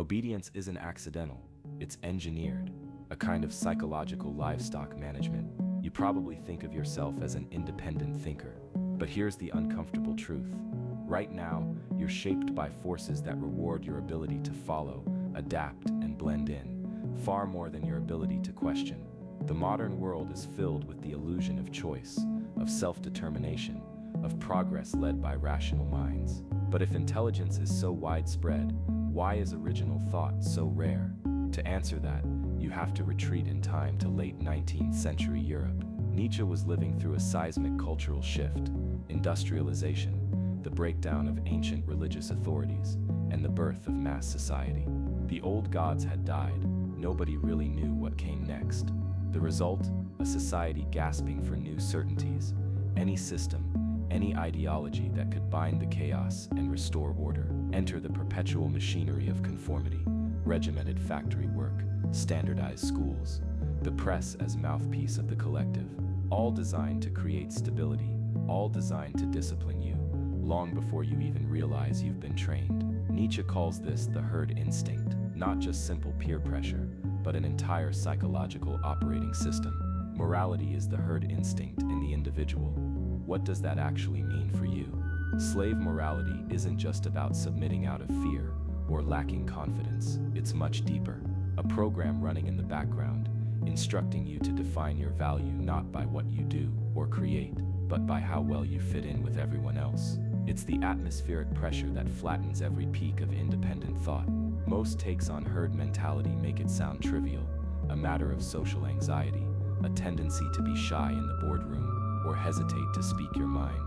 Obedience isn't accidental, it's engineered, a kind of psychological livestock management. You probably think of yourself as an independent thinker, but here's the uncomfortable truth. Right now, you're shaped by forces that reward your ability to follow, adapt, and blend in, far more than your ability to question. The modern world is filled with the illusion of choice, of self-determination, of progress led by rational minds. But if intelligence is so widespread, why is original thought so rare? To answer that, you have to retreat in time to late 19th century Europe. Nietzsche was living through a seismic cultural shift: industrialization, the breakdown of ancient religious authorities, and the birth of mass society. The old gods had died. Nobody really knew what came next. The result? A society gasping for new certainties. Any system, any ideology that could bind the chaos and restore order. Enter the perpetual machinery of conformity, regimented factory work, standardized schools, the press as mouthpiece of the collective, all designed to create stability, all designed to discipline you, long before you even realize you've been trained. Nietzsche calls this the herd instinct, not just simple peer pressure, but an entire psychological operating system. Morality is the herd instinct in the individual. What does that actually mean for you? Slave morality isn't just about submitting out of fear or lacking confidence. It's much deeper. A program running in the background, instructing you to define your value not by what you do or create, but by how well you fit in with everyone else. It's the atmospheric pressure that flattens every peak of independent thought. Most takes on herd mentality make it sound trivial, a matter of social anxiety, a tendency to be shy in the boardroom or hesitate to speak your mind.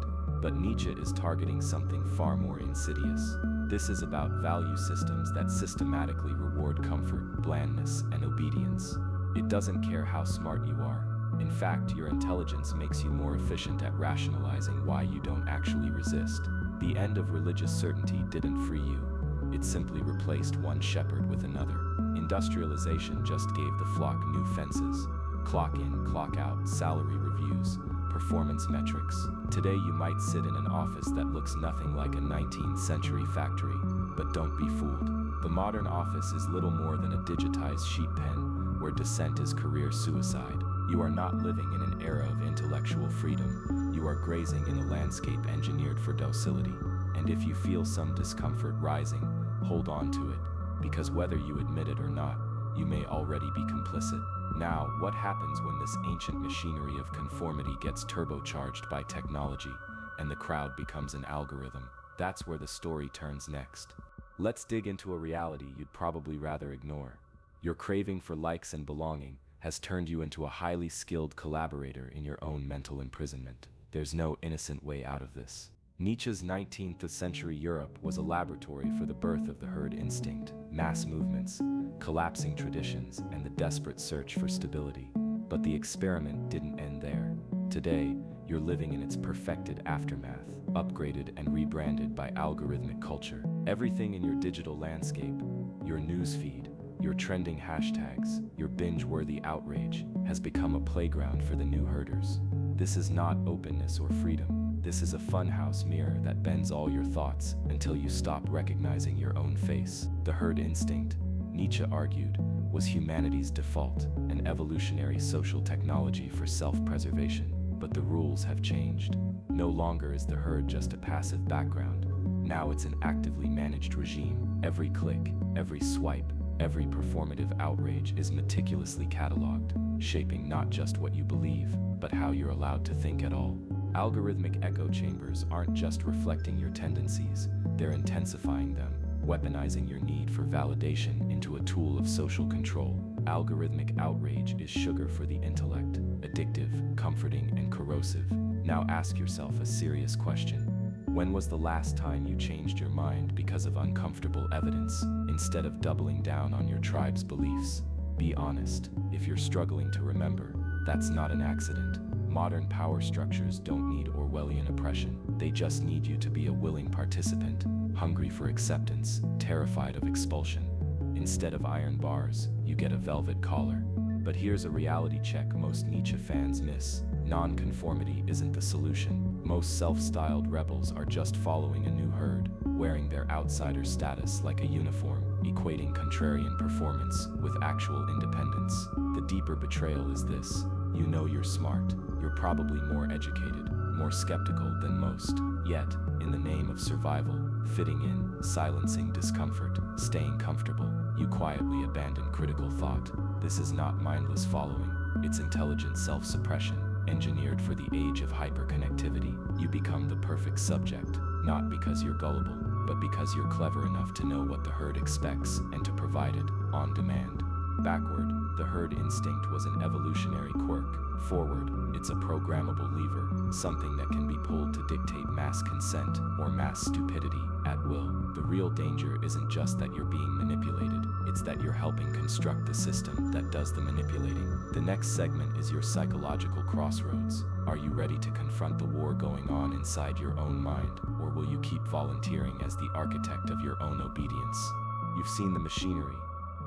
But Nietzsche is targeting something far more insidious. This is about value systems that systematically reward comfort, blandness, and obedience. It doesn't care how smart you are. In fact, your intelligence makes you more efficient at rationalizing why you don't actually resist. The end of religious certainty didn't free you. It simply replaced one shepherd with another. Industrialization just gave the flock new fences. Clock in, clock out, salary reviews, performance metrics. Today you might sit in an office that looks nothing like a 19th century factory, but don't be fooled. The modern office is little more than a digitized sheet pen, where dissent is career suicide. You are not living in an era of intellectual freedom. You are grazing in a landscape engineered for docility. And if you feel some discomfort rising, hold on to it, because whether you admit it or not, you may already be complicit. Now, what happens when this ancient machinery of conformity gets turbocharged by technology, and the crowd becomes an algorithm? That's where the story turns next. Let's dig into a reality you'd probably rather ignore. Your craving for likes and belonging has turned you into a highly skilled collaborator in your own mental imprisonment. There's no innocent way out of this. Nietzsche's 19th century Europe was a laboratory for the birth of the herd instinct, mass movements, collapsing traditions, and the desperate search for stability. But the experiment didn't end there. Today, you're living in its perfected aftermath, upgraded and rebranded by algorithmic culture. Everything in your digital landscape, your newsfeed, your trending hashtags, your binge-worthy outrage, has become a playground for the new herders. This is not openness or freedom. This is a funhouse mirror that bends all your thoughts until you stop recognizing your own face. The herd instinct, Nietzsche argued, was humanity's default, an evolutionary social technology for self-preservation. But the rules have changed. No longer is the herd just a passive background. Now it's an actively managed regime. Every click, every swipe, every performative outrage is meticulously cataloged, shaping not just what you believe, but how you're allowed to think at all. Algorithmic echo chambers aren't just reflecting your tendencies, they're intensifying them, weaponizing your need for validation into a tool of social control. Algorithmic outrage is sugar for the intellect, addictive, comforting, and corrosive. Now ask yourself a serious question. When was the last time you changed your mind because of uncomfortable evidence, instead of doubling down on your tribe's beliefs? Be honest. If you're struggling to remember, that's not an accident. Modern power structures don't need Orwellian oppression. They just need you to be a willing participant, hungry for acceptance, terrified of expulsion. Instead of iron bars, you get a velvet collar. But here's a reality check most Nietzsche fans miss. Non-conformity isn't the solution. Most self-styled rebels are just following a new herd, wearing their outsider status like a uniform. equating contrarian performance with actual independence. The deeper betrayal is this: you know you're smart, you're probably more educated, more skeptical than most, yet, in the name of survival, fitting in, silencing discomfort, staying comfortable, you quietly abandon critical thought. This is not mindless following, it's intelligent self-suppression, engineered for the age of hyperconnectivity. You become the perfect subject, not because you're gullible, but because you're clever enough to know what the herd expects and to provide it on demand. Backward, the herd instinct was an evolutionary quirk. Forward, it's a programmable lever, something that can be pulled to dictate mass consent or mass stupidity at will. The real danger isn't just that you're being manipulated, it's that you're helping construct the system that does the manipulating. The next segment is your psychological crossroads. Are you ready to confront the war going on inside your own mind, or will you keep volunteering as the architect of your own obedience? You've seen the machinery.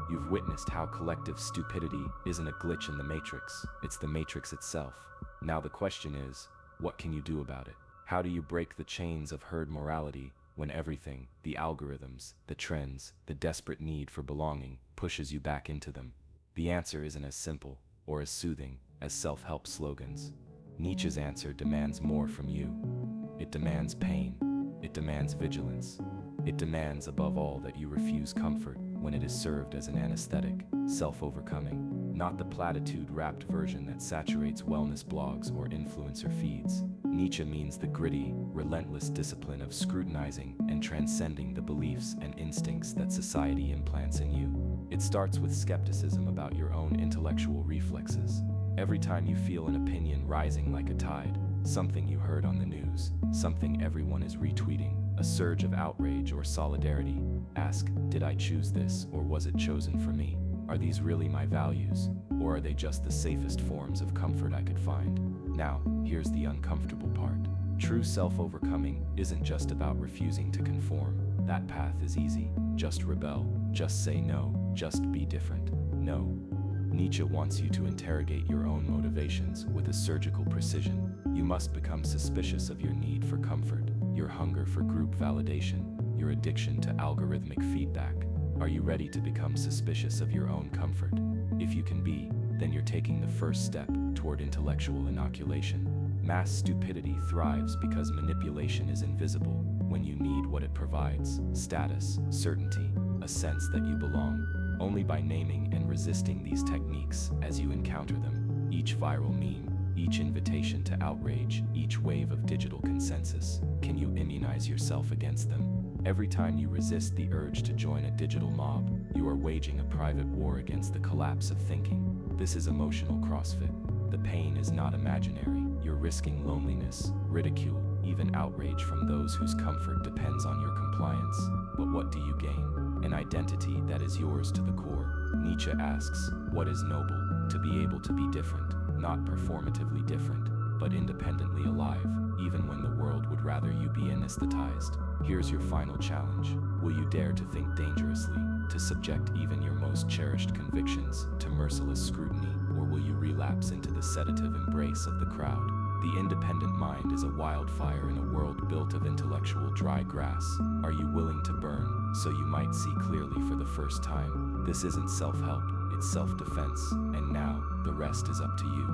You've witnessed how collective stupidity isn't a glitch in the matrix, it's the matrix itself. Now the question is, what can you do about it? How do you break the chains of herd morality when everything, the algorithms, the trends, the desperate need for belonging, pushes you back into them? The answer isn't as simple or as soothing as self-help slogans. Nietzsche's answer demands more from you. It demands pain. It demands vigilance. It demands, above all, that you refuse comfort when it is served as an anesthetic, self-overcoming, not the platitude-wrapped version that saturates wellness blogs or influencer feeds. Nietzsche means the gritty, relentless discipline of scrutinizing and transcending the beliefs and instincts that society implants in you. It starts with skepticism about your own intellectual reflexes. Every time you feel an opinion rising like a tide, something you heard on the news, something everyone is retweeting, a surge of outrage or solidarity, ask, did I choose this, or was it chosen for me? Are these really my values, or are they just the safest forms of comfort I could find? Now, here's the uncomfortable part. True self-overcoming isn't just about refusing to conform. That path is easy. Just rebel, just say no, just be different. No. Nietzsche wants you to interrogate your own motivations with a surgical precision. You must become suspicious of your need for comfort, your hunger for group validation, your addiction to algorithmic feedback. Are you ready to become suspicious of your own comfort? If you can be, then you're taking the first step toward intellectual inoculation. Mass stupidity thrives because manipulation is invisible when you need what it provides: status, certainty, a sense that you belong. Only by naming and resisting these techniques as you encounter them, each viral meme, each invitation to outrage, each wave of digital consensus, can you immunize yourself against them. Every time you resist the urge to join a digital mob, you are waging a private war against the collapse of thinking. This is emotional CrossFit. The pain is not imaginary. You're risking loneliness, ridicule, even outrage from those whose comfort depends on your compliance. But what do you gain? An identity that is yours to the core. Nietzsche asks, what is noble? To be able to be different, not performatively different, but independently alive, even when the world would rather you be anesthetized. Here's your final challenge. Will you dare to think dangerously, to subject even your most cherished convictions to merciless scrutiny, or will you relapse into the sedative embrace of the crowd? The independent mind is a wildfire in a world built of intellectual dry grass. Are you willing to burn so you might see clearly for the first time? This isn't self-help, it's self-defense, and now the rest is up to you.